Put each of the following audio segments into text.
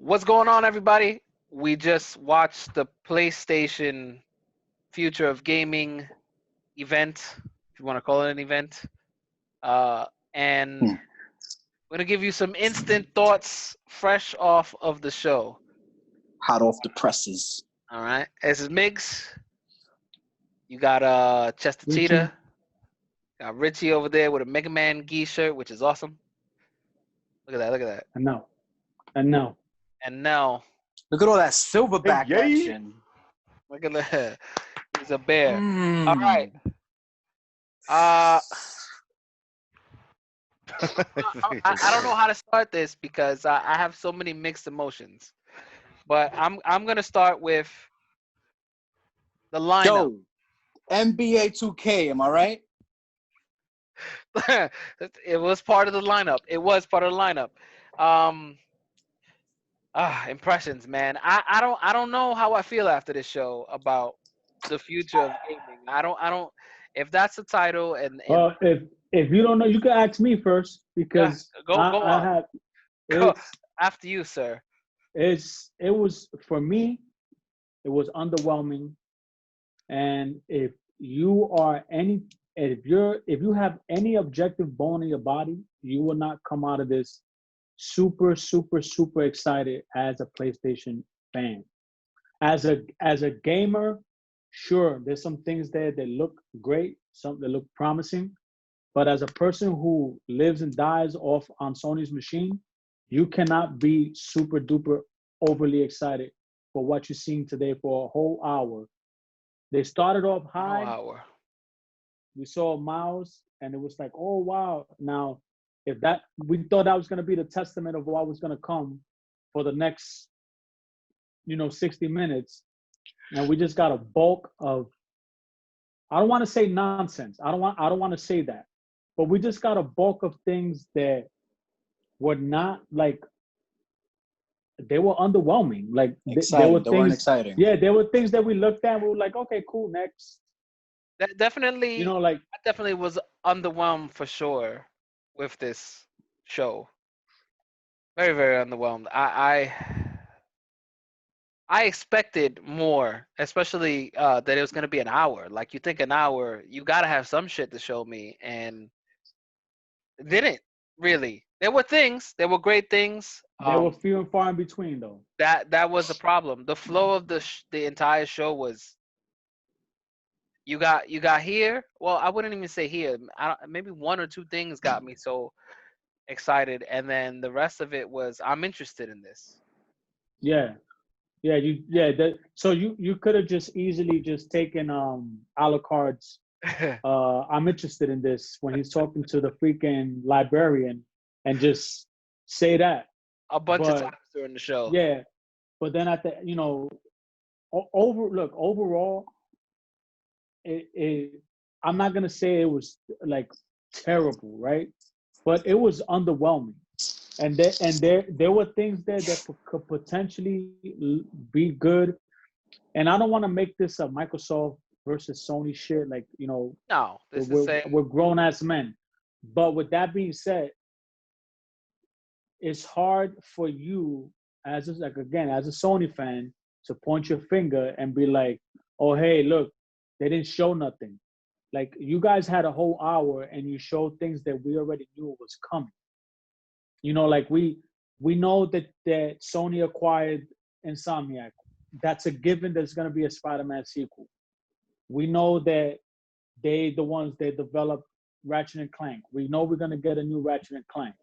What's going on, everybody? We just watched the PlayStation Future of Gaming event, if you want to call it an event. And Hmm. we're going to give you some instant thoughts fresh off of the show. Hot off the presses. All right. This is Migs. You got Chester Richie. Cheetah. Got Richie over there with a Mega Man Gee shirt, which is awesome. Look at that. Look at that. I know. I know. And now, Look at all that silverback Hey, yay. action. look at that. He's a bear. Mm. All right. I don't know how to start this because I have so many mixed emotions. But I'm gonna start with the lineup. Yo, NBA 2K, am I right? It was part of the lineup. It was part of the lineup. Impressions, man. I don't know how I feel after this show about the future of gaming. I don't. If that's the title and Well, if you don't know, you can ask me first because go I on. have. Go. It's, After you, sir. it was for me. It was underwhelming, and if you have any objective bone in your body, you will not come out of this super excited as a PlayStation fan. As a gamer, sure, there's some things there that look great, some that look promising, but as a person who lives and dies off on Sony's machine, you cannot be super duper overly excited for what you're seeing today for a whole hour. They started off No high. hour. We saw Miles, and it was like, oh wow. Now, if that we thought that was going to be the testament of what was going to come for the next, 60 minutes, and we just got a bulk of. I don't want to say nonsense. I don't want to say that, but we just got a bulk of things that were not like. They were underwhelming. Like there were Exciting. They weren't things. exciting. Yeah, there were things that we looked at. And we were like, okay, cool, next. That definitely, Like I definitely was underwhelmed for sure with this show. Very, very underwhelmed. I expected more, especially that it was gonna be an hour. Like you think an hour, you gotta have some shit to show me, and it didn't really. There were things, there were great things. there were few and far in between, though. That was the problem. The flow of the entire show was you got here. Well, I wouldn't even say here. Maybe one or two things got me so excited, and then the rest of it was I'm interested in this. Yeah. So you could have just easily just taken Alucard's I'm interested in this when he's talking to the freaking librarian and just say that. A bunch of But times during the show. yeah, but then at the overall it I'm not gonna say it was like terrible, right? But it was underwhelming. And there were things there that could potentially be good. And I don't want to make this a Microsoft versus Sony shit. Like No, this is we're saying we're grown ass men. But with that being said, it's hard for you as a Sony fan to point your finger and be like, oh hey, look, they didn't show nothing. Like you guys had a whole hour and you showed things that we already knew was coming. Like we know that Sony acquired Insomniac. That's a given. There's gonna be a Spider-Man sequel. We know that the ones that developed Ratchet and Clank. We know we're gonna get a new Ratchet and Clank.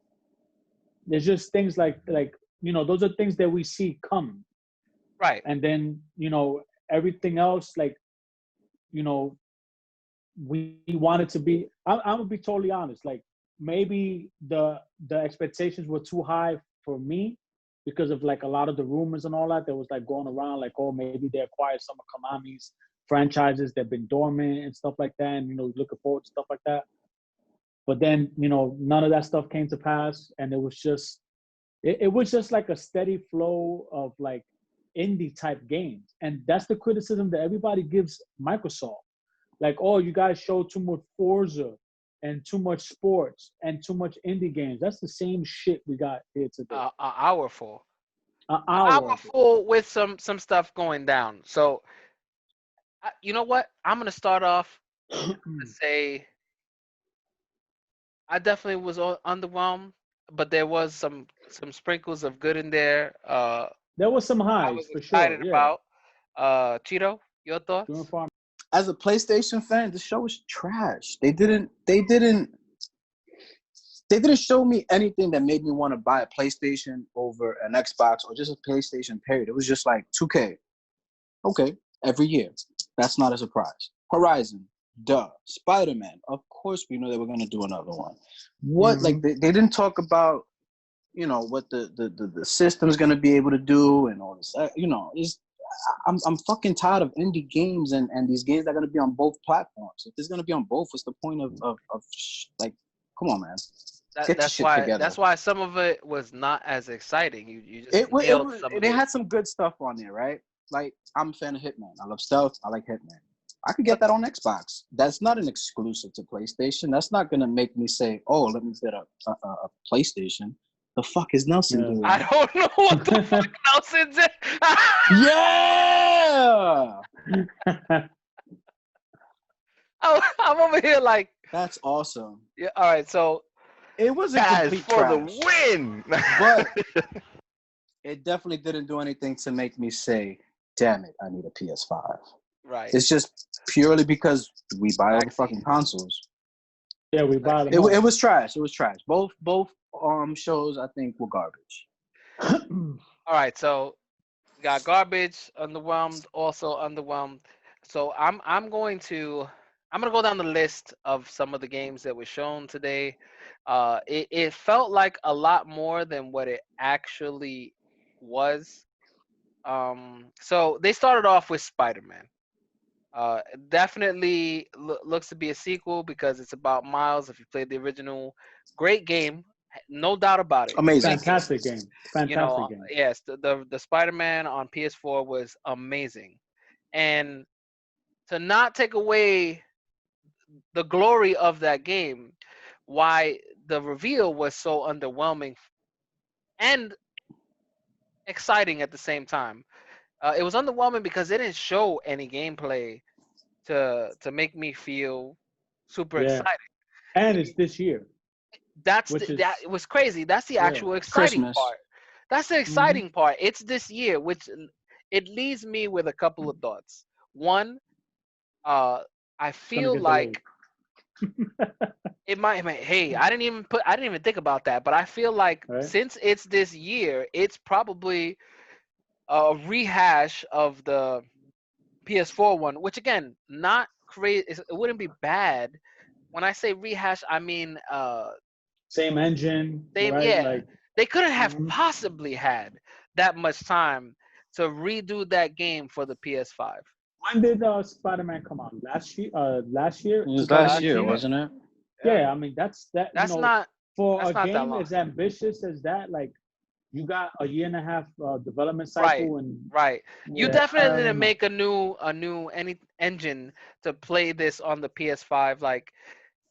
There's just things like those are things that we see coming. right. And then everything else, like we wanted to be. I'm gonna be totally honest. Like maybe the expectations were too high for me because of like a lot of the rumors and all that was like going around, like, oh, maybe they acquired some of Konami's franchises that have been dormant and stuff like that, and looking forward to stuff like that. But then none of that stuff came to pass, and it was just like a steady flow of like indie type games. And that's the criticism that everybody gives Microsoft. Like, oh, you guys show too much Forza and too much sports and too much indie games. That's the same shit we got here today. An hour for. An hour hour of it. full with some stuff going down. So you know what? I'm gonna start off to say I definitely was underwhelmed, but there was some sprinkles of good in there. There was some I highs was for sure. excited Yeah. about. Cheeto, your Doing thoughts? farm. As a PlayStation fan, the show was trash. They didn't show me anything that made me want to buy a PlayStation over an Xbox or just a PlayStation period. It was just like 2K. Okay, every year. That's not a surprise. Horizon, duh. Spider-Man, of course we knew they were going to do another one. What, like, they didn't talk about, what the system's going to be able to do and all this. I'm fucking tired of indie games and these games that are going to be on both platforms. If it's going to be on both, what's the point like, come on, man. Get your shit together. That's why some of it was not as exciting. You just It nailed was. some of They it. had some good stuff on there, right? Like, I'm a fan of Hitman. I love stealth. I like Hitman. I could get that on Xbox. That's not an exclusive to PlayStation. That's not gonna make me say, "Oh, let me get a PlayStation." The fuck is Nelson Yeah. doing? I don't know what the fuck Nelson did. Yeah, I'm over here like, that's awesome. yeah. All right, so It was a Guys, complete for the trash, win. but it definitely didn't do anything to make me say, "Damn it, I need a PS5." right. It's just purely because we buy all the Maxi. fucking consoles. Yeah, we buy them. It all. was trash. It was trash. Both shows I think were garbage. All right, so we got garbage, underwhelmed, also underwhelmed. So I'm gonna go down the list of some of the games that were shown today. It felt like a lot more than what it actually was. So they started off with Spider-Man. Definitely looks to be a sequel because it's about Miles. If you played the original, great game, no doubt about it. Amazing. Great game. Fantastic game. Fantastic game. Yes, the Spider-Man on PS4 was amazing, and to not take away the glory of that game, why the reveal was so underwhelming and exciting at the same time. It was underwhelming because they didn't show any gameplay to make me feel super Yeah. excited. And it's this year. That Which was crazy. That's the Yeah. actual exciting Christmas. part. That's the exciting part. It's this year, which it leaves me with a couple of thoughts. One, I gonna feel get like delayed. it might. Hey, I didn't even think about that, but I feel like Right. since it's this year, it's probably a rehash of the PS4 one, which again, not crazy. It wouldn't be bad. When I say rehash, I mean Same engine, same. right? Yeah, Like they couldn't have Mhm. possibly had that much time to redo that game for the PS5. when did Spider-Man come out? Last year. Last year. It was last year, 2018? wasn't it? Yeah, I mean that's that. That's you know, not. for that's a not that game long. as ambitious as that, like you got a year and a half development Right. cycle, and Right. You yeah, definitely I didn't don't know. make a new any engine to play this on the PS5. Like,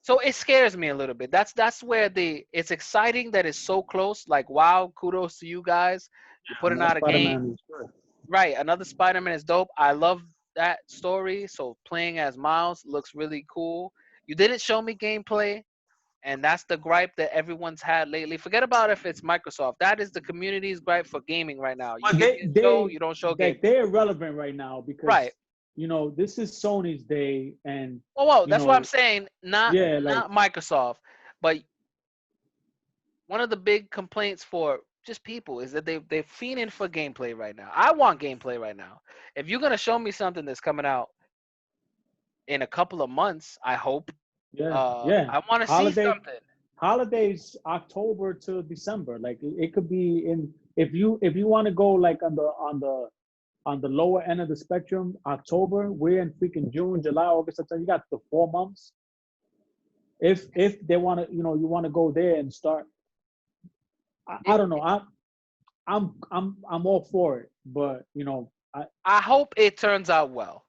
so it scares me a little bit. That's where it's exciting that it's so close. Like, wow, kudos to you guys. You're putting Another out a game. Spider-Man is good. Right. Another Spider-Man is dope. I love that story. So playing as Miles looks really cool. You didn't show me gameplay, and that's the gripe that everyone's had lately. Forget about if it's Microsoft. That is the community's gripe for gaming right now. You But give me a show, you don't show like gameplay. they're irrelevant right now because Right. this is Sony's day, and Whoa, you that's what know, I'm saying. Not yeah, like not Microsoft, but one of the big complaints for just people is that they're fiending for gameplay right now. I want gameplay right now. If you're gonna show me something that's coming out in a couple of months, I hope. yeah. I want to see something. Holidays October to December. Like it could be in if you want to go like on the lower end of the spectrum, October. We're in freaking June, July, August, September. You got the 4 months. If they want to, you want to go there and start. I don't know. I'm all for it, but I hope it turns out well.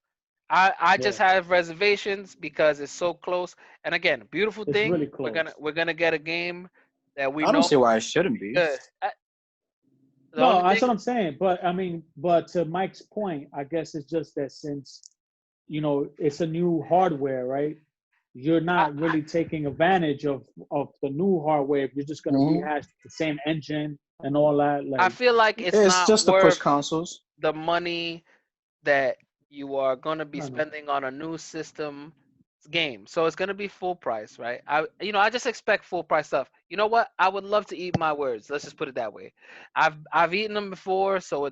I just Yeah. have reservations because it's so close. And again, beautiful It's thing. really close. We're gonna get a game that we I know don't see why it shouldn't be. good. The No, only that's thing, what I'm saying. But I mean, but to Mike's point, I guess it's just that since it's a new hardware, right? You're I, not really taking advantage of the new hardware if you're just gonna Mhm. rehash the same engine and all that. I Like, feel like it's It's not just to push worth consoles. the money that you are going to be I know. spending on a new system game. So it's going to be full price, right? I just expect full price stuff. You know what? I would love to eat my words. Let's just put it that way. I've eaten them before, so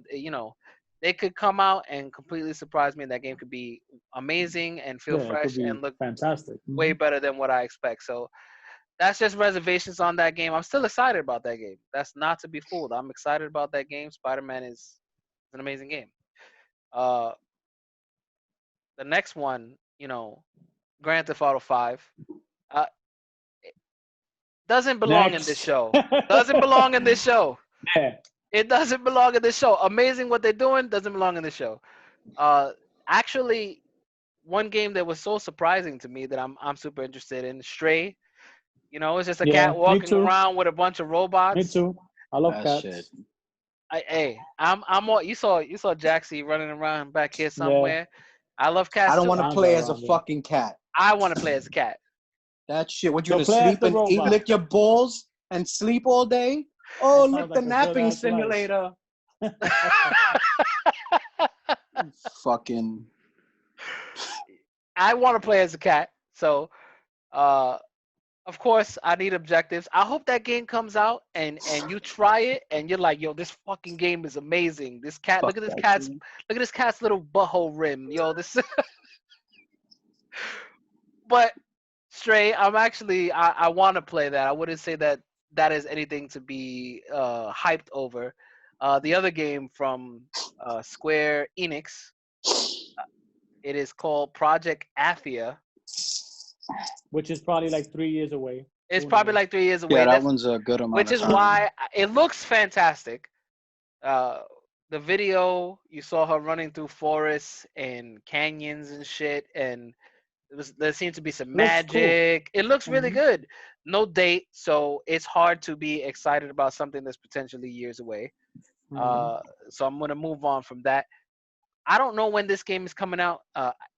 they could come out and completely surprise me, and that game could be amazing and feel Yeah, it could fresh be and look fantastic. way Hmm. better than what I expect. So that's just reservations on that game. I'm still excited about that game. That's not to be fooled. I'm excited about that game. Spider-Man is an amazing game. Uh, the next one, Grand Theft Auto 5, uh, doesn't belong in this Next. show. Doesn't belong in this show. Yeah. It doesn't belong in this show. Amazing what they're doing, doesn't belong in this show. Uh, Actually, one game that was so surprising to me that I'm super interested in, Stray. It's just a Yeah. cat Me walking too. around with a bunch of Me robots. too. I love That shit. cats. I'm all, you saw Jaxie running around back here Yeah. somewhere. I love I cats don't want too. to Sounds are play as a around there. fucking cat. I want to play as a cat. That shit. Want you So to play as sleep the and eat, robot. lick your balls and sleep all day? Oh, That look, sounds the like a good napping ass life. simulator. Fucking. I want to play as a cat. So, uh, of course, I need objectives. I hope that game comes out and you try it and you're like, yo, this fucking game is amazing. This cat, Fuck that game. look at this cat's little butthole rim, yo. This, but Stray, I want to play that. I wouldn't say that that is anything to be hyped over. The other game from Square Enix, it is called Project Athia. Which is probably like 3 years away. It's Who probably knows? like 3 years Yeah, away. that one's a good amount Which of is time. why it looks fantastic. Uh, the video, you saw her running through forests and canyons and shit, and there seems to be some Looks cool. magic. It looks really Hmm. good. No date, so it's hard to be excited about something that's potentially years away. Hmm. Uh, so I'm gonna move on from that. I don't know when this game is coming out.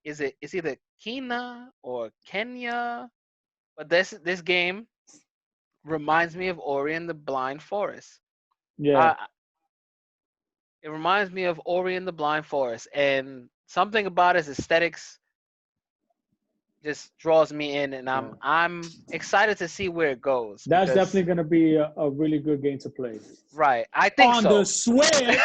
It's either Kena or Kenya, but this game reminds me of Ori and the Blind Forest. Yeah. Uh, it reminds me of Ori and the Blind Forest, and something about its aesthetics just draws me in, and Yeah. I'm excited to see where it goes That's because definitely gonna be a really good game to play. right, I think On the so. Switch.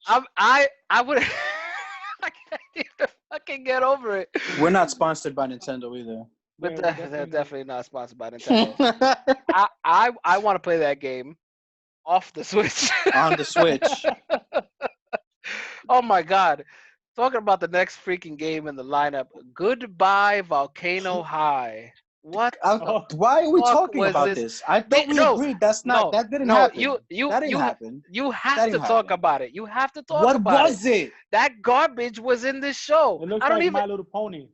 I, I, I would I can't even fucking get over it. We're not sponsored by Nintendo either. But We're they're definitely definitely not sponsored by Nintendo. I want to play that game off the Switch. On the Switch. Oh my god. Talking about the next freaking game in the lineup. Goodbye Volcano High. What the Oh, Why are we fuck talking was about this? this? I thought we No, agreed no, that didn't no. happen. You That didn't you happen. you have That to didn't talk happen. about it. You have to talk What about it. was it? That garbage was in this show. it looks I don't like even My Little Pony.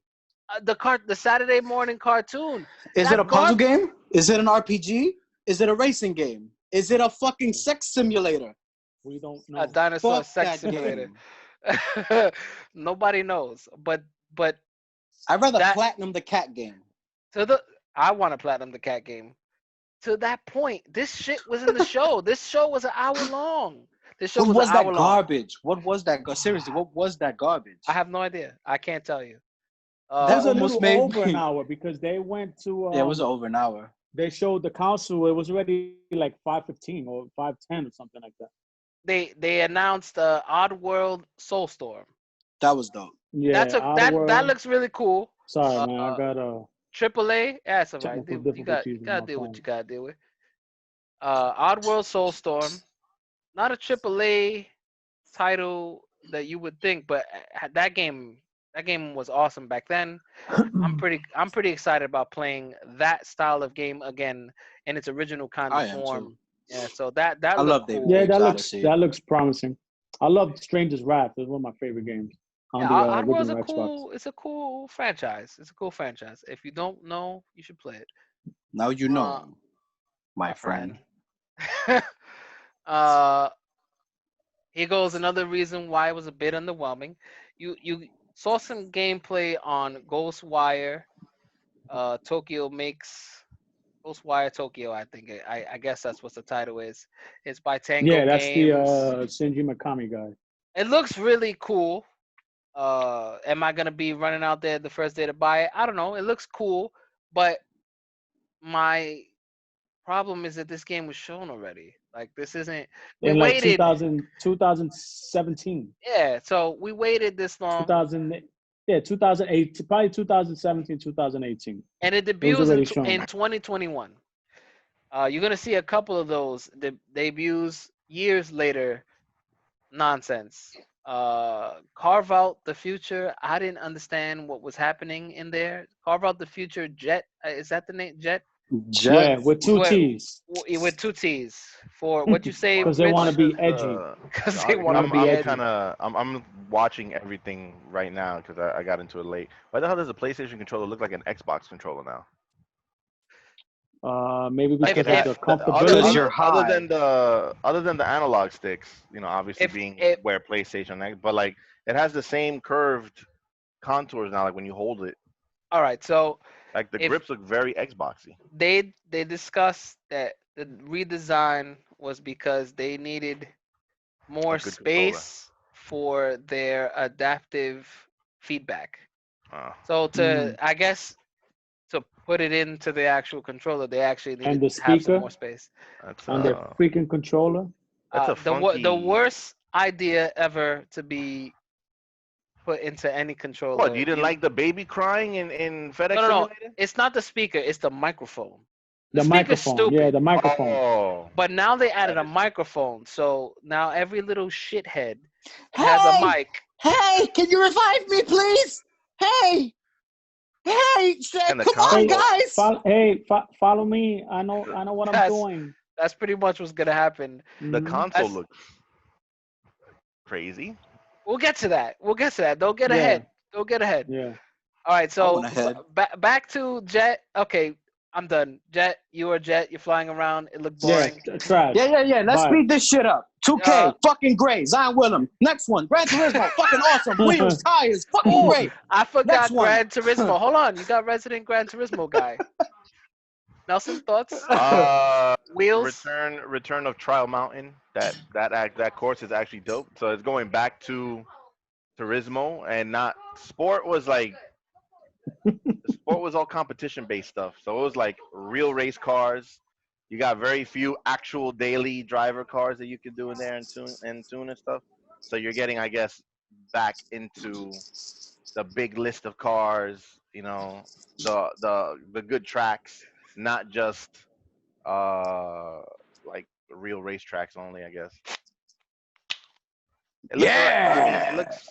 the Saturday morning cartoon. Is it a That puzzle garbage. game? Is it an RPG? Is it a racing game? Is it a fucking sex simulator? We don't A know. dinosaur Fuck sex that simulator. game. Nobody knows. But I'd rather that platinum the cat game. to the I want to platinum the cat game. To that point, this shit was in the show. This show was an hour long. This show What was an was hour that long. garbage? What was that? Seriously, what was that garbage? I have no idea. I can't tell you. It That was a almost little made over an me. hour because they went to Yeah, it was over an hour. they showed the council. It was already like 5:15 or 5:10 or something like that. They announced Oddworld Soulstorm. That was dope. Yeah, That Oddworld. looks really cool. Sorry, man. I Uh, got AAA, yeah, that's alright. technical You difficulties with gotta my deal with what phone. you gotta deal with. Oddworld Soulstorm, not a AAA title that you would think, but that game was awesome back then. I'm pretty excited about playing that style of game again in its original kind of I am form. too. Yeah, so that I looked love David cool. Yeah, Cage's Odyssey. that looks promising. I love Stranger's Wrath. It's one of my favorite games. on Yeah, the Oddworld's a original Xbox. cool. It's a cool franchise. It's a cool franchise. If you don't know, you should play it. Now you Uh, know, my my friend. friend. uh, Here goes another reason why it was a bit underwhelming. You saw some gameplay on Ghostwire. Tokyo makes Ghostwire Tokyo. I think I guess that's what the title is. It's by Tango Yeah, that's the Games. Shinji Mikami guy. It looks really cool. Am I gonna be running out there the first day to buy it? I don't know. It looks cool, but my problem is that this game was shown already. Like this isn't. We In like waited. 2017, Yeah, so we waited this long, 2000, yeah, 2008, probably 2017, 2018. and it It was debuts already shown. in 2021. You're gonna see a couple of those debuts years later. Nonsense. Carve out the future. I didn't understand what was happening in there. Carve out the future. Jet. Is that the name? Jet. Jet. Yeah, with two With, T's. with two T's for what you say, Because they want to Rich? be edgy. Because They they want to wanna be be edgy. edgy. I'm watching everything right now because I got into it late. Why the hell does a PlayStation controller look like an Xbox controller now? Maybe Like, because if- of the Because comfortability. you're other high. than the analog sticks, obviously If- being if- where PlayStation, but like it has the same curved contours now. Like when you hold it, All right, so like the If- grips look very Xboxy. they discussed that the redesign was because they needed more A good controller. space for their adaptive feedback. Uh, So Mm. I guess to put it into the actual controller, they actually And needed the to have some speaker more space. that's on their freaking controller. that's a funky. The worst idea ever to be put into any controller. What, you didn't like the baby crying in FedEx No. Simulator? It's not the speaker. It's the microphone. The speaker's microphone. stupid. Yeah, the microphone. Oh, But now they added a That is- microphone, so now every little shithead has a mic. Hey, can you revive me, please? Hey, Shaq, And the come on, console- guys. Follow me. I know what I'm That's- doing. That's pretty much what's gonna happen. the Mhm. console That's- looks crazy. We'll get to that. Don't get Yeah. ahead. Don't get ahead. Yeah. All right, so went ahead. back to Jet. Okay, I'm done. Jet, you are Jet. You're flying around. It looked Yeah. boring. Trash. Yeah. Let's Bye. speed this shit up. 2K, Uh, fucking great. Zion Willem. Next one. Gran Turismo, fucking awesome. Wheels, tires, fucking Ooh, great. I forgot Next one. Gran Turismo. Hold on, you got Resident Gran Turismo guy. Nelson, thoughts? Wheels. Return of Trial Mountain. That course is actually dope. So it's going back to Turismo and not sport was like sport was all competition based stuff. So it was like real race cars. You got very few actual daily driver cars that you can do in there and tune and stuff. So you're getting, I guess, back into the big list of cars. The good tracks, not just like real race tracks only, I guess. It looks, Yeah. it looks,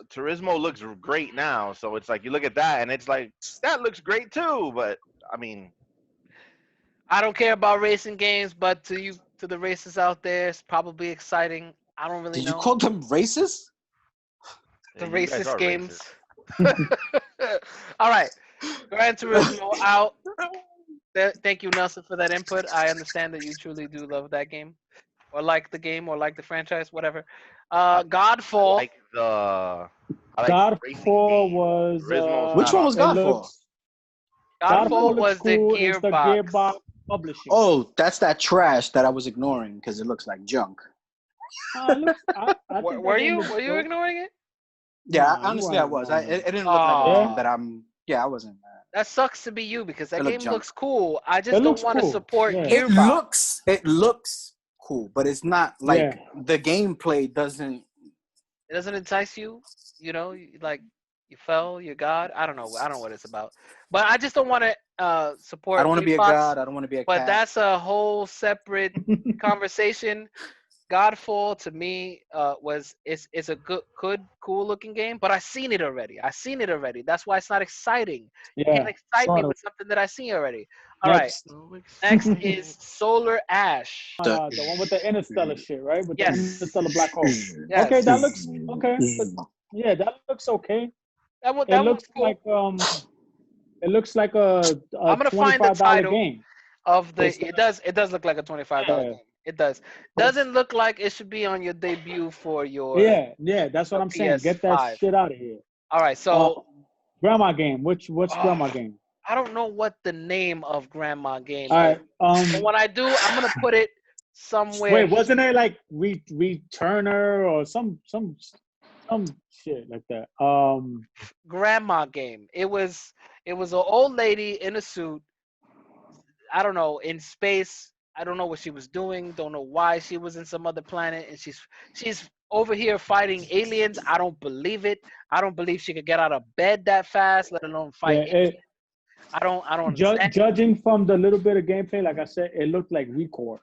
Turismo looks great now. So it's like you look at that and it's like that looks great too. But I mean, I don't care about racing games, but to the racers out there, it's probably exciting. I don't really Did know. you call them racist? The you guys racist are games. racist. All right, Gran Turismo out. Thank you, Nelson, for that input. I understand that you truly do love that game, or like the game, or like the franchise, whatever. Godfall. I like racing Godfall games. was. Turismo's Which not one on was there. Godfall? Godfall looks was the cool. It's the Gearbox. Gearbox Publishing. Oh, that's that trash that I was ignoring because it looks like junk. I think Were that game you looks dope. ignoring it? Yeah, Nah, you honestly, I weren't was. ignoring It didn't look like a Aw. game that I'm. Yeah, I wasn't. That sucks to be you because that It looked game junk. looks cool. I just It don't looks want to cool, support yeah. Gearbox. It looks cool, but it's not like Yeah. the gameplay doesn't. It doesn't entice you. Like you fell, you're God. I don't know what it's about. But I just don't want to support. I don't want to be a Gearbox, god. I don't want to be a But cat. that's a whole separate conversation. Godfall to me was it's a good cool looking game, but I seen it already. That's why it's not exciting. You can't Yeah, excite me sort of. with something that I seen already. All right. Next, So Next exciting. is Solar Ash. the one with the interstellar shit, right? With the Yes. interstellar black hole. Okay, that Yes. looks okay. But yeah, that looks okay. It That one's looks cool. like it looks like a I'm gonna find the $25 title game. of the. It's It does look like a $25 yeah, game. It does. Doesn't look like it should be on your debut for yeah. That's what your I'm saying. Get that PS5. shit out of here. All right, so Grandma game. What's oh, grandma game? I don't know what the name of Grandma game All is, right. but when I do, I'm gonna put it somewhere. Wait, wasn't it like Returner or some shit like that? Grandma game. It was an old lady in a suit. I don't know, in space. I don't know what she was doing. Don't know why she was in some other planet, and she's over here fighting aliens. I don't believe it. I don't believe she could get out of bed that fast, let alone fight Yeah. aliens. I don't understand Judging from the little bit of gameplay, like I said, it looked like Recore.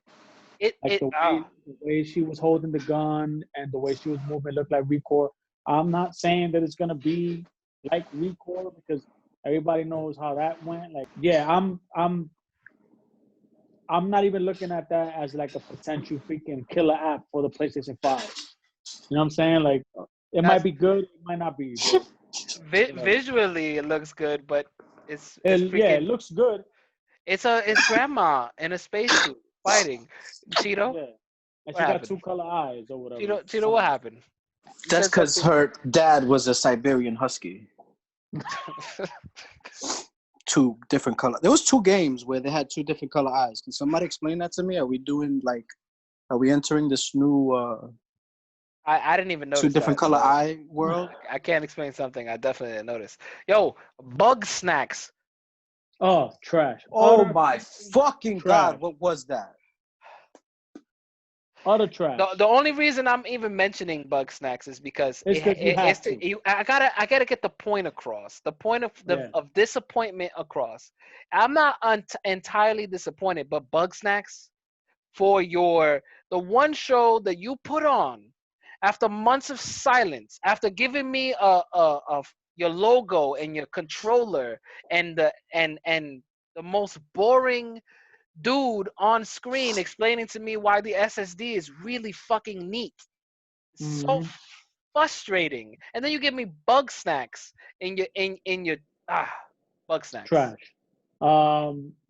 it. Like the way she was holding the gun and the way she was moving looked like Recore. I'm not saying that it's gonna be like Recore because everybody knows how that went. Like, yeah, I'm not even looking at that as like a potential freaking killer app for the PlayStation 5. You know what I'm saying? Like, it might That's be good, it might not be. But, visually it looks good, but it's yeah, it freaking. looks good. It's grandma in a spacesuit fighting. Cheeto, Yeah, and what she got happened? 2 color eyes or whatever. Cheeto, what happened? You That's said because her dad was a Siberian Husky. something. 2 different color. There was 2 games where they had 2 different color eyes. Can somebody explain that to me? Are we entering this new I didn't even 2 notice different that. color So eye world? I can't explain something I definitely didn't notice. Yo, bug snacks. Oh, trash. Oh Utter my fucking trash. god! What was that? Utter trash. The only reason I'm even mentioning bug snacks is because It's because you have to. I gotta get the point across. The point Yeah. of disappointment across. I'm not entirely disappointed, but bug snacks for the one show that you put on after months of silence, after giving me your logo and your controller and the most boring dude on screen explaining to me why the SSD is really fucking neat. So Mhm. frustrating. And then you give me bug snacks in your ah bug snacks. Trash.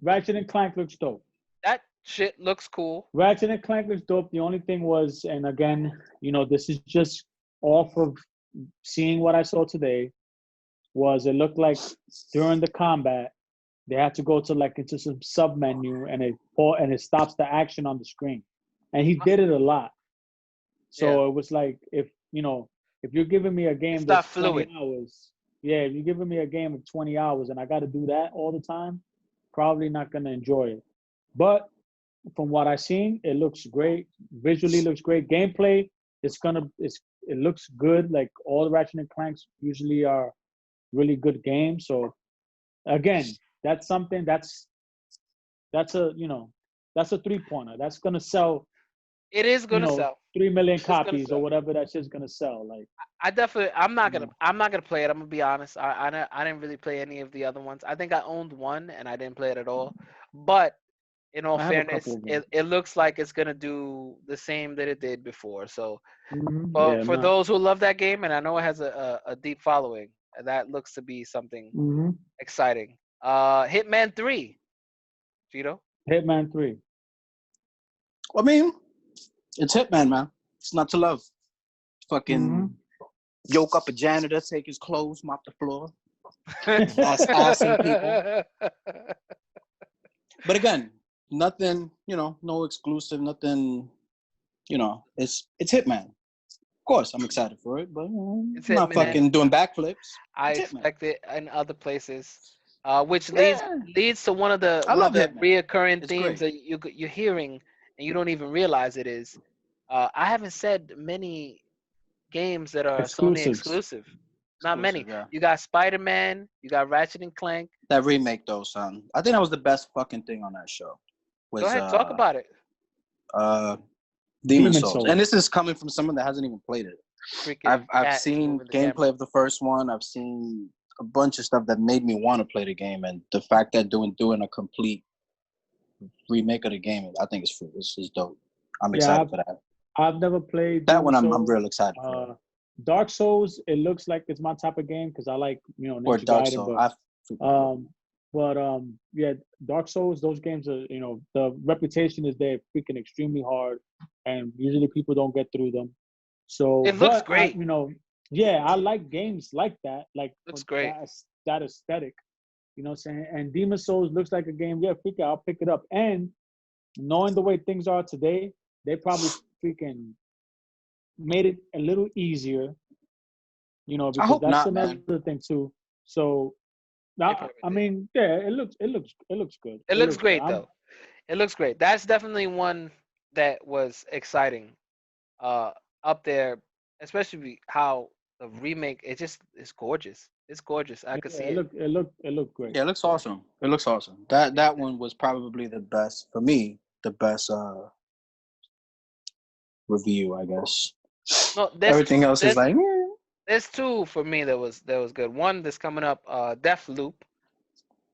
Ratchet and Clank looks dope. That shit looks cool. Ratchet and Clank looks dope. The only thing was, and again, this is just off of seeing what I saw today, was it looked like during the combat they had to go to like into some sub menu and it stops the action on the screen, and he did it a lot. So it was like if you're giving me a game It's not that's fluid. 20 hours, yeah, if you're giving me a game of 20 hours and I got to do that all the time, probably not gonna enjoy it. But from what I've seen, it looks great. Visually looks great. Gameplay, it looks good. Like all the Ratchet and Clanks usually are really good games. So again, that's something that's a 3-pointer. That's gonna sell, It is gonna sell. 3 million It's gonna copies or sell. whatever that shit's gonna sell. Like I'm not gonna play it. I'm gonna be honest. I didn't really play any of the other ones. I think I owned one and I didn't play it at all. But in all I have a fairness, couple of them. it looks like it's gonna do the same that it did before. So Yeah, for no. those who love that game, and I know it has a deep following, that looks to be something exciting. Hitman 3, Cheeto. Hitman 3. I mean, it's Hitman, man. It's not to love. Fucking yoke up a janitor, take his clothes, mop the floor. Assing people. But again, nothing, no exclusive, nothing, it's Hitman. Of course, I'm excited for it, but I'm not fucking doing backflips. I expect it in other places, which leads to one of the reoccurring themes that you're hearing and you don't even realize it is. I haven't said many games that are Sony exclusive. Not many. Yeah. You got Spider-Man. You got Ratchet and Clank. That remake, though, son. I think that was the best fucking thing on that show. Go ahead, talk about it. Demon Demon Souls. Souls. And this is coming from someone that hasn't even played it. Freaking I've cat seen moving the gameplay camera. of the first one. I've seen a bunch of stuff that made me want to play the game, and the fact that doing a complete remake of the game, I think is dope. I'm excited for that. I've never played That Demon one, I'm Souls. real excited for. Dark Souls, it looks like it's my type of game because I like Or Ninja Dark Gaiden, Souls. yeah, Dark Souls, those games are, the reputation is they're freaking extremely hard, and usually people don't get through them. So It looks great. I like games like that, like Looks great. that aesthetic. You know what I'm saying? And Demon Souls looks like a game. Yeah, I'll pick it up. And knowing the way things are today, they probably freaking made it a little easier. Because I hope that's not, another man. thing too. So I mean, yeah, it looks good. It looks great good. though. It looks great. That's definitely one that was exciting. Up there, especially how the remake. It's gorgeous. It's gorgeous. I could see it. It looked great. Yeah, it looks awesome. It looks awesome. That one was probably the best for me. The best review, I guess. No, Everything else is like. There's two for me that was good. One that's coming up, Deathloop.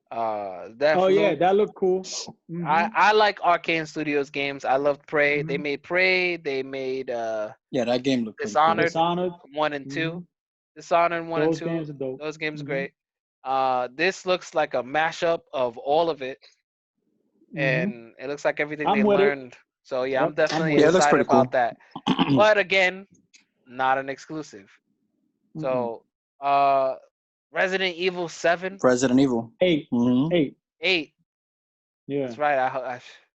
Oh yeah, that looked cool. Mm-hmm. I like Arcane Studios games. I loved Prey. Mm-hmm. They made Prey. They made that game looked Dishonored, cool. 1 and 2. Mm-hmm. Dishonored 1 and 2. Games are dope. Those games are great. This looks like a mashup of all of it, and it looks like everything they learned. So yeah, I'm definitely excited about that. But again, not an exclusive. So, Resident Evil 7. Resident Evil 8. Mm-hmm. 8. Yeah, that's right. I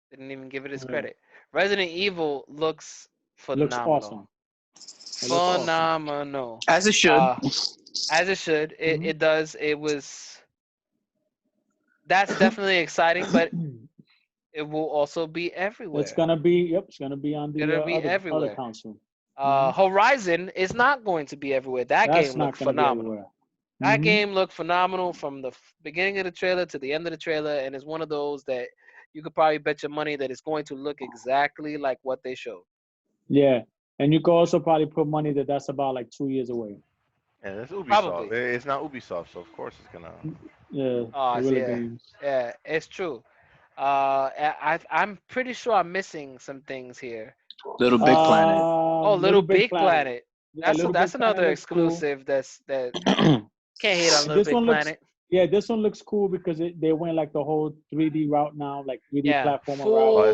didn't even give it its credit. Resident Evil looks phenomenal. Looks awesome. Phenomenal. As it should. As it should. It does. That's definitely exciting, but it will also be everywhere. It's gonna be on the other console. Horizon is not going to be everywhere. That game looked phenomenal. That game looked phenomenal from the beginning of the trailer to the end of the trailer, and it's one of those that you could probably bet your money that it's going to look exactly like what they showed. Yeah, and you could also probably put money that that's about like 2 years away. Yeah, that's Ubisoft. Probably. It's not Ubisoft, so of course it's gonna. Yeah, it's true. I'm pretty sure I'm missing some things here. Little Big Planet. Little Big Planet. Yeah, That's another exclusive. Cool. That can't hate on Little Big Planet. Yeah, this one looks cool because they went like the whole 3D route now, like 3D platform route.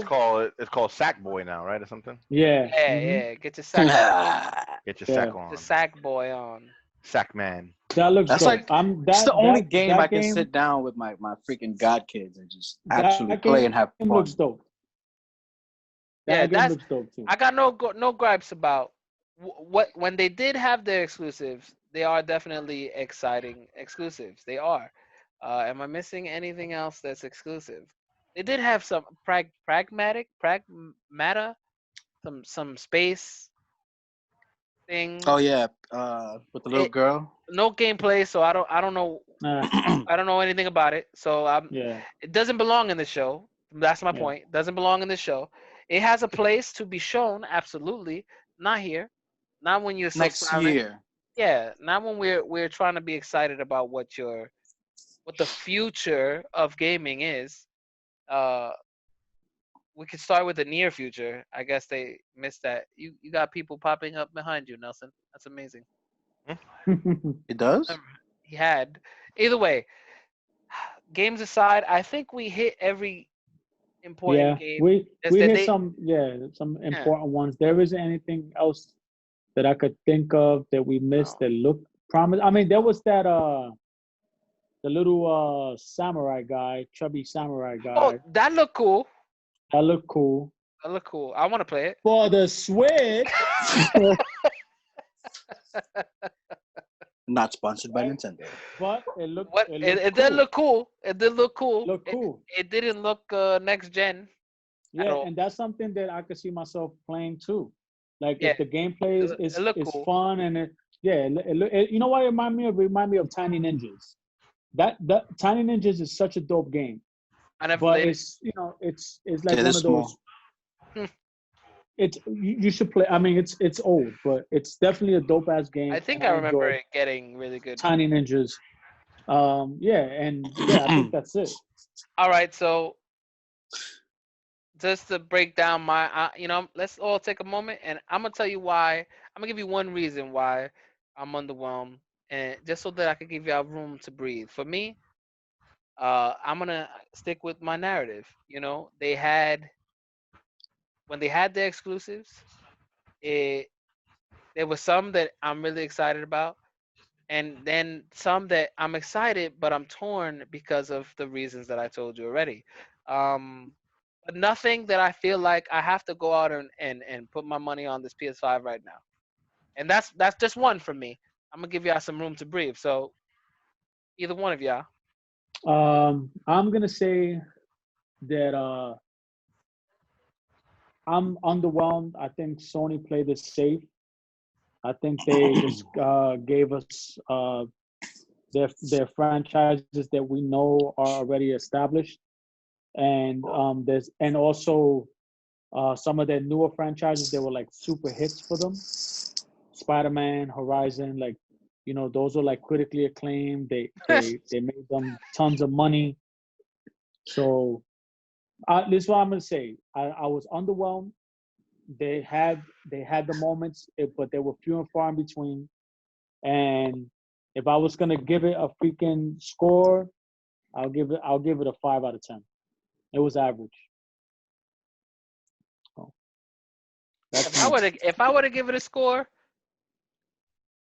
It's called Sackboy now, right, or something? Yeah. Yeah. Get your sack. Get your sack on. The Sackboy on. Sackman. That looks that's dope. like that's the only game I can sit down with my freaking god kids and just actually play and have fun. Looks dope. That game looks dope too. I got no gripes about what when they did have their exclusives. They are definitely exciting exclusives. They are. Am I missing anything else that's exclusive? They did have some pragmata, some space things. Oh yeah, with the little girl. No gameplay, so I don't know. I don't know anything about it. So it doesn't belong in the show. That's my point. It doesn't belong in the show. It has a place to be shown. Absolutely, not here. Not when you're so next silent. year. Yeah, not when we're trying to be excited about what the future of gaming is. We could start with the near future. I guess they missed that. You got people popping up behind you, Nelson. That's amazing. It does? He had. Either way, games aside, I think we hit every important game. We hit some important ones. There isn't anything else that I could think of that we missed that looked promising. I mean, there was that the little samurai guy, chubby samurai guy. Oh, that looked cool. That looked cool. I want to play it. For the Switch. Not sponsored by Nintendo. But it looked. It did look cool. It did look cool. Look cool. It didn't look next gen. Yeah, and that's something that I could see myself playing too. Like if the gameplay is cool. Fun and you know what it remind me of? It remind me of Tiny Ninjas. That Tiny Ninjas is such a dope game. I never played it's it's like one of those. you should play. I mean, it's old, but it's definitely a dope ass game. I think and I remember enjoy it getting really good. Tiny Ninjas. Yeah, and yeah, I think that's it. All right, so just to break down my, let's all take a moment, and I'm gonna tell you why. I'm gonna give you one reason why I'm underwhelmed, and just so that I could give y'all room to breathe. For me, I'm gonna stick with my narrative. They had when they had their exclusives, it there was some that I'm really excited about, and then some that I'm excited, but I'm torn because of the reasons that I told you already. But nothing that I feel like I have to go out and put my money on this PS5 right now. And that's just one for me. I'm gonna give y'all some room to breathe. So either one of y'all. I'm gonna say that I'm underwhelmed. I think Sony played it safe. I think they just gave us their franchises that we know are already established, and also some of their newer franchises that were like super hits for them. Spider-Man, Horizon, like those are like critically acclaimed. They made them tons of money. So this is what I'm gonna say. I was underwhelmed. They had the moments, but they were few and far in between. And if I was gonna give it a freaking score, I'll give it a 5 out of 10. It was average. So, if I were to give it a score,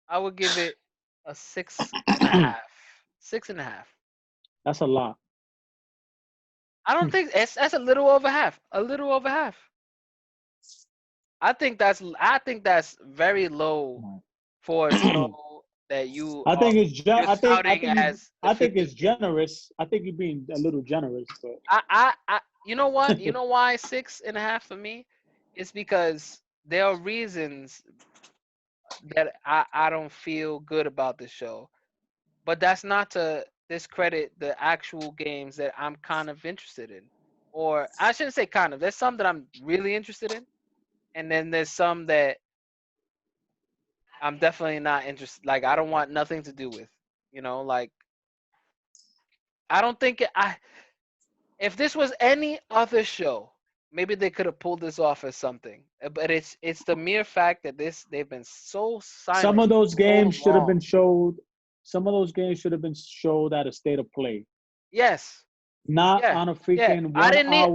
I would give it a 6.5. 6.5. That's a lot. I don't think that's a little over half. A little over half. I think that's very low for a show that you I think it's as generous. I think you're being a little generous, but you know what? You know why 6.5 for me? It's because there are reasons that I don't feel good about the show. But that's not to discredit the actual games that I'm kind of interested in. Or I shouldn't say kind of. There's some that I'm really interested in. And then there's some that I'm definitely not interested. Like I don't want nothing to do with. Like I don't think if this was any other show, maybe they could have pulled this off as something. But it's the mere fact that they've been so silent. Some of those games should have long. been showed. Some of those games should have been showed at a state of play. Yes. Not on a freaking 1 hour.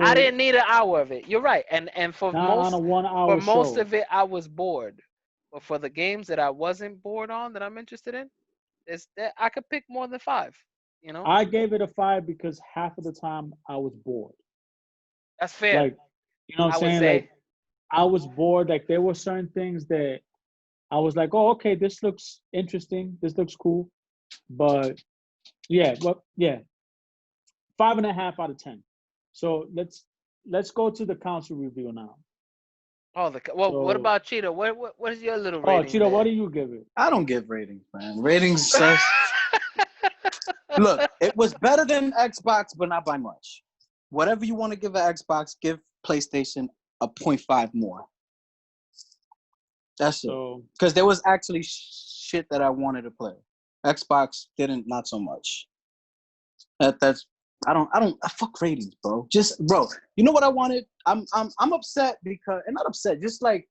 I didn't need an hour of it. You're right. And for not most on a 1 hour for most show. of it, I was bored. But for the games that I wasn't bored on, that I'm interested in, is that I could pick more than 5. I gave it a 5 because half of the time I was bored. That's fair. Like, what I'm saying? Like, I was bored. Like, there were certain things that I was like, oh, okay, this looks interesting. This looks cool. But yeah, 5.5 out of 10. So let's go to the council review now. Oh, what about Cheeto? What is your little rating? Oh, Cheeto, there? What do you give it? I don't give ratings, man. Ratings says look, it was better than Xbox, but not by much. Whatever you want to give an Xbox, give PlayStation a 0.5 more. That's it. Because there was actually shit that I wanted to play. Xbox didn't, not so much. That's I fuck ratings, bro. Just bro, you know what I wanted? I'm upset because, and not upset, just like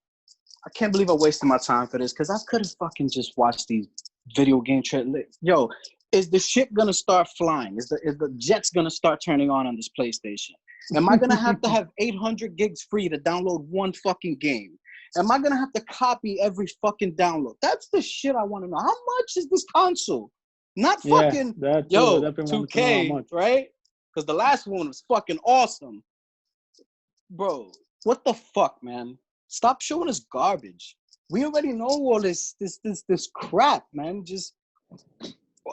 I can't believe I wasted my time for this because I could have fucking just watched these video game trailers. Yo, is the shit gonna start flying? Is the jets gonna start turning on this PlayStation? Am I gonna have to have 800 gigs free to download one fucking game? Am I gonna have to copy every fucking download? That's the shit I want to know. How much is this console? Not fucking 2K, right? Because the last one was fucking awesome. Bro, what the fuck, man? Stop showing us garbage. We already know all this crap, man. Just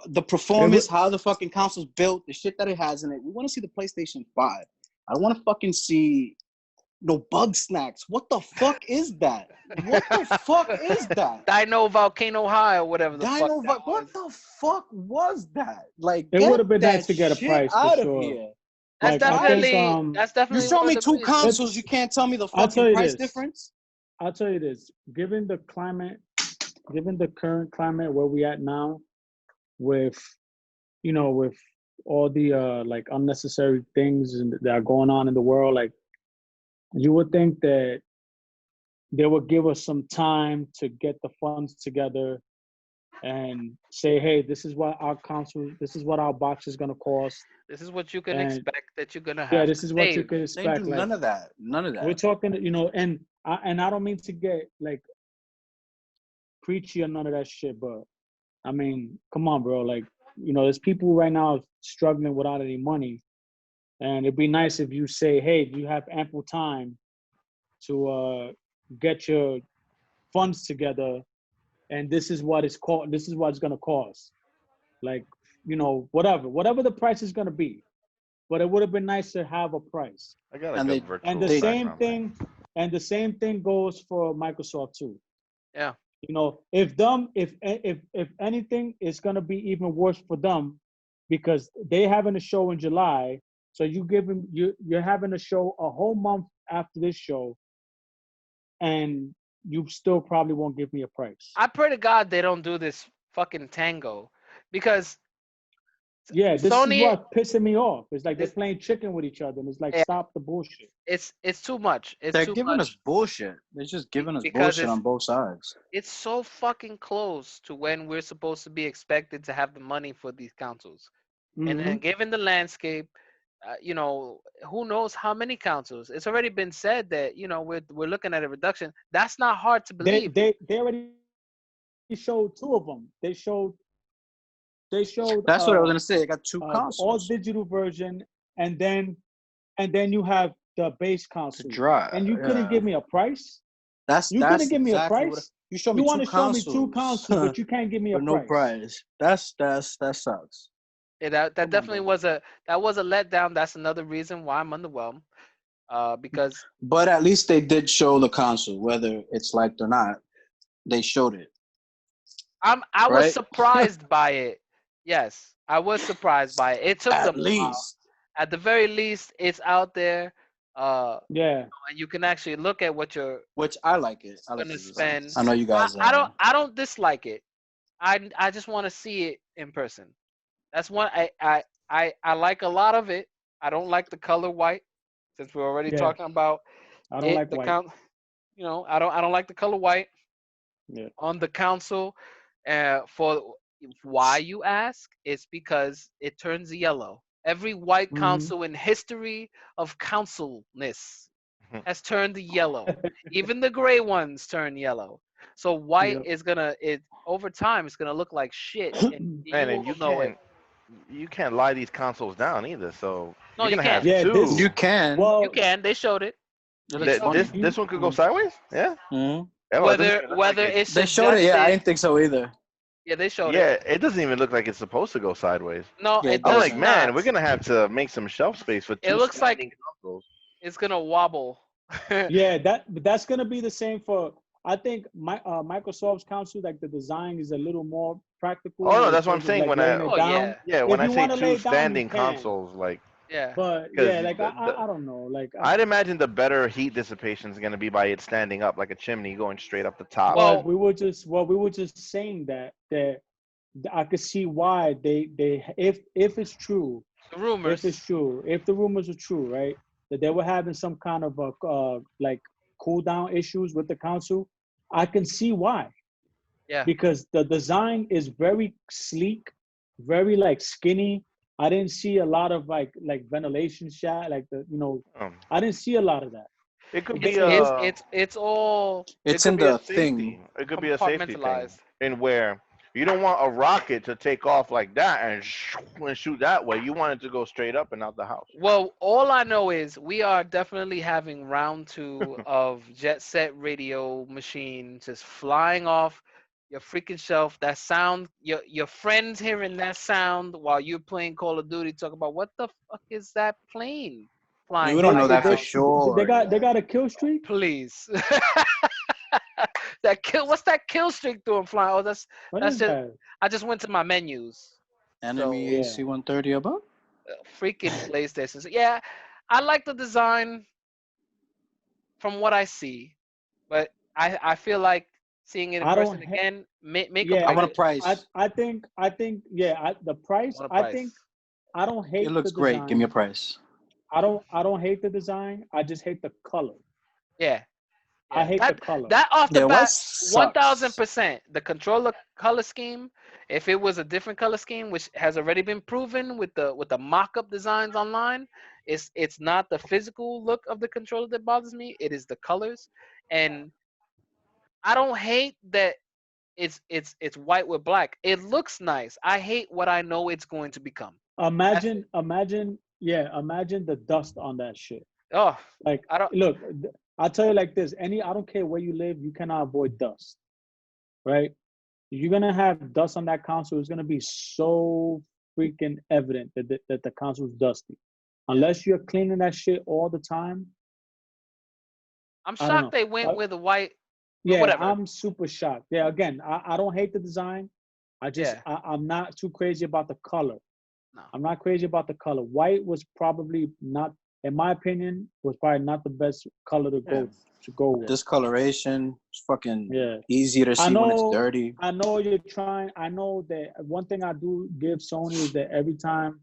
the performance, how the fucking console's built, the shit that it has in it. We want to see the PlayStation 5. I don't want to fucking see no bug snacks. What the fuck is that? What the fuck is that? Dino Volcano High or whatever the fuck. What the fuck was that? Like, it would have been nice to get a price out for sure. of here. That's definitely. You show me two consoles, you can't tell me the fucking price difference. I'll tell you this: given the climate, given the current climate where we at now, with with all the like unnecessary things that are going on in the world, like you would think that they would give us some time to get the funds together and say, hey, this is what our box is gonna cost, This is what you can and expect that you're gonna yeah, have this to is what you save. can They didn't expect. do Like none of that. None of we're that. talking, and I don't mean to get like preachy or none of that shit, but I mean, come on, bro. Like, there's people right now struggling without any money, and it'd be nice if you say, hey, you have ample time to get your funds together, and this is what it's called. This is what it's gonna cost. Like, whatever the price is gonna be. But it would have been nice to have a price. I got like And a they And virtual the they same background thing. thing, and the same thing goes for Microsoft too. Yeah. If anything, it's gonna be even worse for them because they having a show in July. So you're having a show a whole month after this show, and you still probably won't give me a price. I pray to God they don't do this fucking tango, because Yeah, this is Sony, what pissing me off. It's like they're this, playing chicken with each other, and it's like yeah, stop the bullshit. it's too much. It's they're too giving us much bullshit. They're just giving us because bullshit on both sides. it's so fucking close to when we're supposed to be expected to have the money for these councils. And Hmm. then given the landscape, who knows how many councils? It's already been said that we're looking at a reduction. That's not hard to They believe. they they already showed two of them. They showed That's what I was gonna say. I got two all consoles digital version, and then you have the base to console, drive. and you couldn't Yeah, give me a price. that's You couldn't that's give me a exactly what price. you showed You me want two to show me two consoles consoles, but you can't give me a with no price. price. That sucks. Yeah, that Come on, definitely bro. was a letdown. That's another reason why I'm underwhelmed. Because But at least they did show the console, whether it's liked or not. They showed it, I was right? surprised by it. Yes, I was surprised by it. It took At them a while. least, At the very least, it's out there, uh, Yeah. and you can actually look at what you're which I like it. I like gonna the design. spend. I know you I, guys. I don't I don't dislike it. I just want to see it in person. That's one I like a lot of it. I don't like the color white, since we're already Yeah. talking about I don't it. like The white. count, I don't like the color white Yeah. on the council. For why you ask? It's because it turns yellow. Every white Hmm. council in history of councilness has turned yellow. Even the gray ones turn yellow. So white Yep. is gonna it over time. It's gonna look like shit, and you Man, and will know it. you can't lie these consoles down either. So No, you're you gonna can't. have Yeah. You two. can. You Well, can. They showed it. It They looks showed it. funny. This one could go sideways. Yeah. Hmm Oh, it doesn't Whether even look like whether it. it's They showed it. Yeah, I suggested. didn't think so either. Yeah, they showed it. Yeah, it doesn't even look like it's supposed to go sideways. No, Yeah, it it I'm does like, doesn't. man, not. we're gonna have to make some shelf space for It two looks like standing consoles. it's gonna wobble. yeah. That's gonna be the same for. I think Microsoft's console, like the design is a little more practical Oh no, in that's what I'm terms of saying. like When laying I it Oh down. yeah, yeah, when If I you say want to lay two it down, you standing can. consoles, like yeah. But because yeah, like I don't know. Like I'd imagine the better heat dissipation is gonna be by it standing up like a chimney going straight up the top. well, Well, we were just saying that I could see why they if it's true, the rumors. if the rumors are true, right, that they were having some kind of like cool down issues with the council, I can see why, Yeah. because the design is very sleek, very like skinny. I didn't see a lot of like ventilation shot, like Um, I didn't see a lot of that. it could It's be It it's looked. a it's all it It's could in be a the safety. thing. It could be a safety thing, compartmentalized. in where you don't want a rocket to take off like that and shoot that way. You want it to go straight up and out the house. Well, all I know is we are definitely having round two of Jet Set Radio Machine just flying off your freaking shelf. That sound, your friends hearing that sound while you're playing Call of Duty, talk about what the fuck is that plane I mean, flying we don't by They know your they that for they, house? they sure got they yet. got a kill streak. Please. That kill. What's that kill streak doing flying? Oh, What that's is just. that? I just went to my menus. Enemy So Yeah. AC-130 above. freaking PlayStation. So, yeah, I like the design from what I see, but I feel like seeing it in I don't. person again, make a Yeah, I want a point. price. I think, yeah, the price. What a I price. think I don't It hate the looks great. Give me a design. price. I don't hate the design. I just hate the color. Yeah, I yeah. hate the That color. that off the Yeah, white bat, 1000%. sucks. The controller color scheme. If it was a different color scheme, which has already been proven with the mock-up designs online, it's not the physical look of the controller that bothers me. It is the colors, and I don't hate that it's white with black. It looks nice. I hate what I know it's going to become. That's it. Imagine the dust on that shit. Oh, Like, I don't. look, I'll tell you like this. I don't care where you live, you cannot avoid dust, right? You're gonna have dust on that console. It's gonna be so freaking evident that the console's dusty. Unless you're cleaning that shit all the time, I'm I don't shocked know. they went with a white. But Yeah, whatever. I'm super shocked. Yeah, again, I don't hate the design. Yeah. I'm not too crazy about the color. No. I'm not crazy about the color. White was probably not, in my opinion, was probably not the best color Yeah. to go with. Discoloration. It's fucking Yeah. easy to see when it's dirty. I know you're trying. I know that one thing I do give Sony is that every time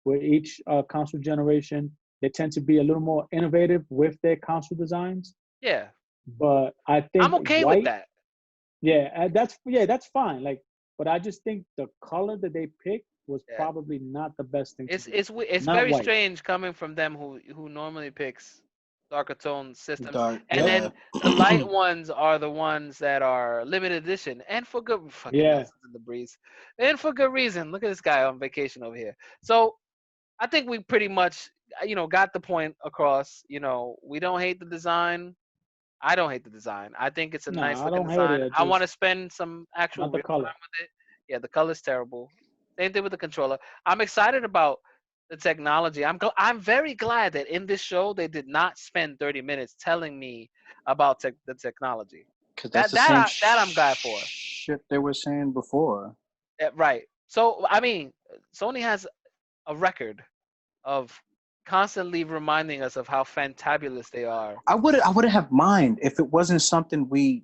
with each console generation, they tend to be a little more innovative with their console designs. Yeah. But I think I'm okay with white, that. that's fine. Like, but I just think the color that they picked was Yeah. probably not the best thing to do. It's Not very white. strange coming from them who normally picks darker tone systems, Dark. and Yeah. then the light ones are the ones that are limited edition, and for good fucking Yeah. Nelson's in the breeze, and for good reason. Look at this guy on vacation over here. So I think we pretty much got the point across. We don't hate the design. I don't hate the design. I think it's a No, nice I looking don't hate design. it. I want to Just spend some actual not the real color. time with it. Yeah, the color's terrible. Same thing with the controller. I'm excited about the technology. I'm very glad that in this show they did not spend 30 minutes telling me about the technology. Because that's That the same that I'm glad for. shit they were saying before. Right. So I mean, Sony has a record of constantly reminding us of how fantabulous they are. I wouldn't have mind if it wasn't something we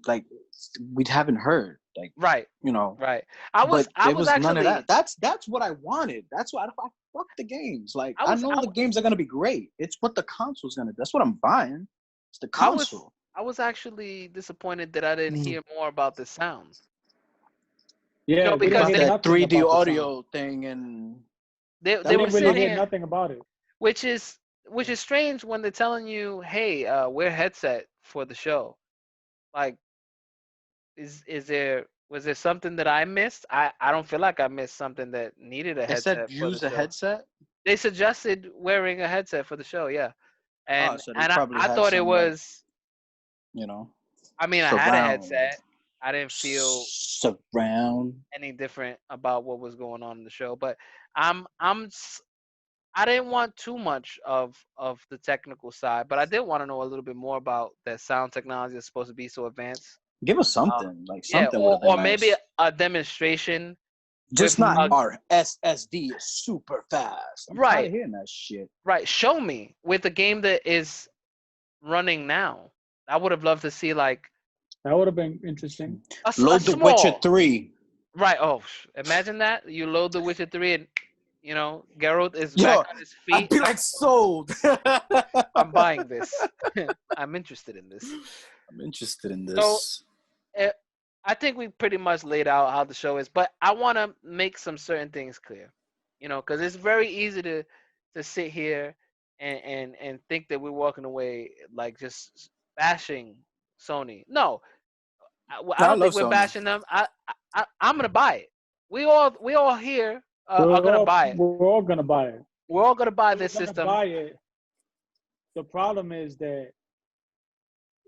haven't heard. Like, Right. Right. I but there was was none of actually that. That's what I wanted. That's why I fuck the games. Like, I I was know I, the games are gonna be great. It's what the console's gonna do. That's what I'm buying. It's the I was console. I was actually disappointed that I didn't hear more about the sound. Yeah, we didn't Because About hear they that nothing 3D about the audio sound. thing and they that they We were didn't was really sitting hear something. here, nothing about it. which is strange when they're telling you, hey, wear headset for the show. Like, is there was there something that I missed? I don't feel like I missed something that needed a It said headset for the use a show. headset. They suggested wearing a headset for the show, yeah. Oh, And so they and probably I had thought it some like, was. you know, I mean, I had a surround. headset. I didn't feel Surround. any different about what was going on in the show, but I'm I didn't want too much of the technical side, but I did want to know a little bit more about that sound technology that's supposed to be so advanced. Give us Uh, something. Like yeah, something would have been or maybe nice. a demonstration Just with not Mhm. our SSD is super fast. I'm tired right, of hearing that shit. right. Show me with a game that is running now. I would have loved to see like That would have been interesting. a Load The Witcher small 3. right. Oh, imagine that you load The Witcher 3 and Geralt is back Yo, on his I'd feet. be like sold. I'm buying this. I'm interested in this. I'm interested in So this. uh, I think we pretty much laid out how the show is, but I want to make some certain things clear, because it's very easy to sit here and think that we're walking away like just bashing Sony. No, I I don't think love we're Sony. bashing them. I'm gonna buy it. We all here are gonna buy it. We're all gonna buy it. We're all gonna buy We're this gonna system. buy it. The problem is that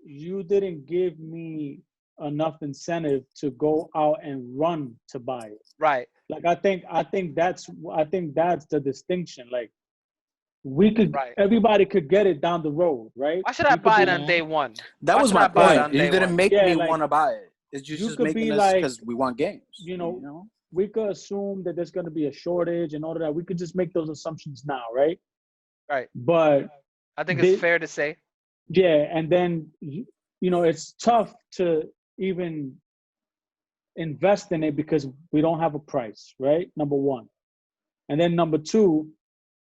you didn't give me enough incentive to go out and run to buy it. Right. Like I think that's the distinction. Like Right. everybody could get it down the road, right? Why should I You could buy be it on like, day one? That Why was should my I buy it point. on You day didn't one? make yeah, me like want to buy it. It's you just could be making us like, because we want games. we could assume that there's gonna be a shortage and all of that. We could just make those assumptions now, right? Right. But I think it's fair to say. yeah, and then it's tough to even invest in it because we don't have a price, right? Number one. And then number two,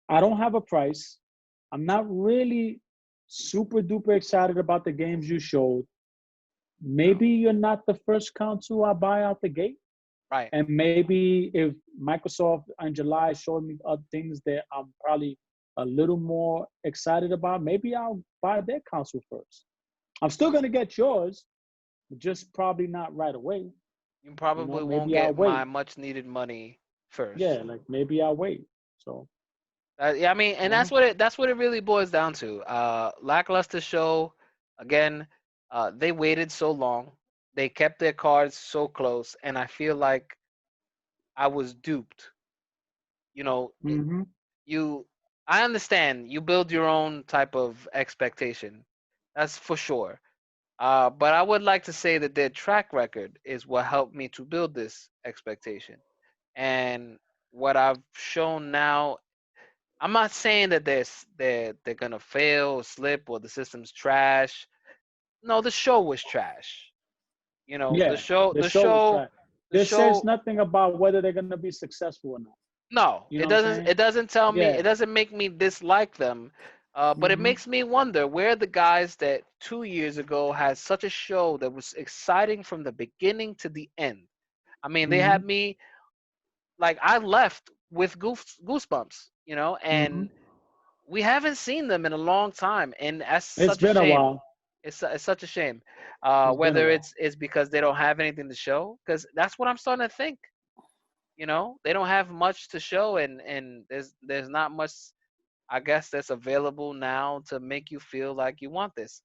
I don't have a price. I'm not really super duper excited about the games you showed. Maybe you're not the first console I buy out the gate. Right. And maybe if Microsoft in July showed me other things that I'm probably a little more excited about, maybe I'll buy their console first. I'm still going to get yours, just probably not right away. You probably won't maybe I'll get wait. my much needed money first. Yeah, like maybe I'll wait. So Yeah, I mean, and that's what it really boils down to. Lackluster show. Again, they waited so long. They kept their cards so close, and I feel like I was duped. You know, mhm. I understand you build your own type of expectation. That's for sure. But I would like to say that their track record is what helped me to build this expectation. And what I've shown now, I'm not saying that they're gonna fail or slip or the system's trash. No, the show was trash. You know, Yeah, the show was trash. the This says show. nothing about whether they're gonna be successful or not. No, You it know what I'm doesn't. saying? It doesn't tell me. Yeah. It doesn't make me dislike them. But it Mhm. makes me wonder where the guys that 2 years ago had such a show that was exciting from the beginning to the end. I mean, they had Mhm. me like I left with goosebumps, and Mhm. we haven't seen them in a long time, and that's It's such a been a shame. while. It's such a shame. It's been a Whether while. it's because they don't have anything to show, because that's what I'm starting to think. They don't have much to show, and there's not much, I guess, that's available now to make you feel like you want this.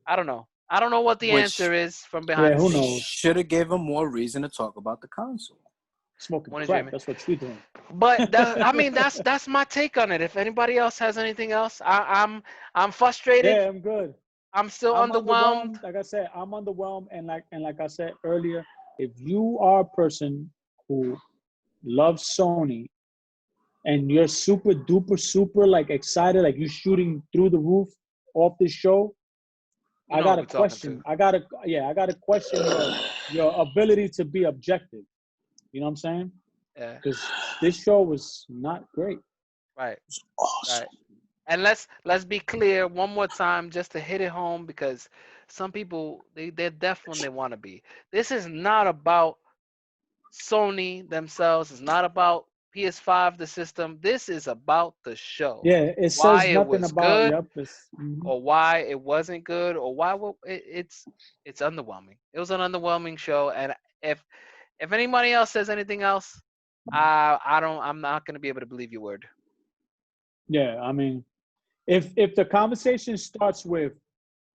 I don't know. I don't know what the Which answer is from behind Yeah, the who scenes. knows? should have gave him more reason to talk about the console. Smoking Morning, crack. Jamie. That's what you're doing. But I mean, that's my take on it. If anybody else has anything else, I'm frustrated. Yeah, I'm good. I'm still I'm underwhelmed. underwhelmed. Like I said, I'm underwhelmed. And like I said earlier, if you are a person who loves Sony and you're super duper super like excited, like you're shooting through the roof off this show, You I know what gotta we're talking to. question. I gotta question your ability to be objective. You know what I'm saying? Yeah. Because this show was not great. Right. Awesome. Right. And let's be clear one more time just to hit it home, because some people they're deaf when they want to be. This is not about Sony themselves. It's not about PS5 the system. This is about the show. Yeah, it Why says it nothing was about. good Yep. Mhm. or why it wasn't good or why it's underwhelming. It was an underwhelming show, and if anybody else says anything else, I'm not going to be able to believe your word. Yeah, I mean, if the conversation starts with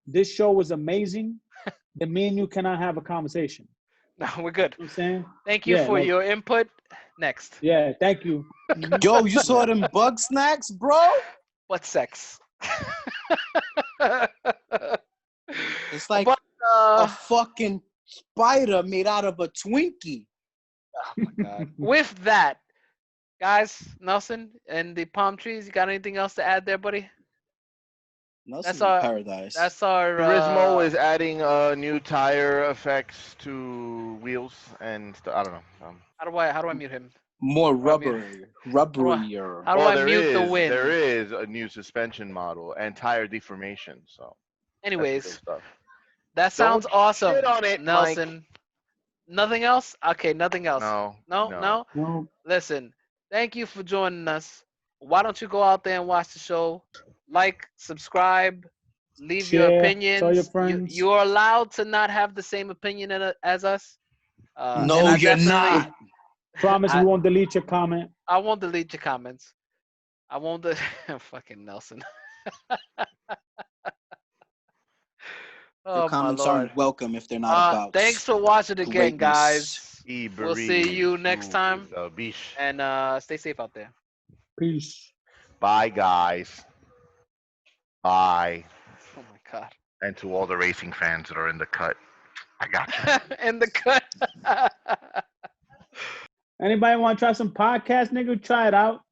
this show was amazing, then me and you cannot have a conversation. No, we're good. You know what I'm saying? Thank you Yeah, for like your input. Next. yeah, thank you. Mhm. Yo, you saw them bug snacks, bro? What sex? It's like But a fucking spider made out of a Twinkie. oh my god. With that, guys, Nelson and the palm trees, you got anything else to add there, buddy? That's our paradise. That's our Turismo is adding new tire effects to wheels and I don't know. how do I mute him? More How do I mute- rubberier. How do Well, I mute the wind? there is a new suspension model and tire deformation. So that's the good Anyways, stuff. that sounds Don't awesome. shit on it, Nelson. Mike. Nothing else? Okay, nothing else. No, No, no. no. No, Listen, thank you for joining us. Why don't you go out there and watch the show? Like, subscribe, leave your share, tell your opinions. friends. You are allowed to not have the same opinion as us. And No, I you're definitely, not. Promise I- we won't delete your comment. I won't delete your comments. I won't. Fucking Nelson. Your Oh my comments lord. aren't welcome if they're not about. Thanks for watching again, greatness. guys. E We'll see you next time. Bish. And stay safe out there. Peace. Bye, guys. Bye. Oh my god. And to all the racing fans that are in the cut, I got you. In the cut. Anybody want to try some podcast, nigga? Try it out.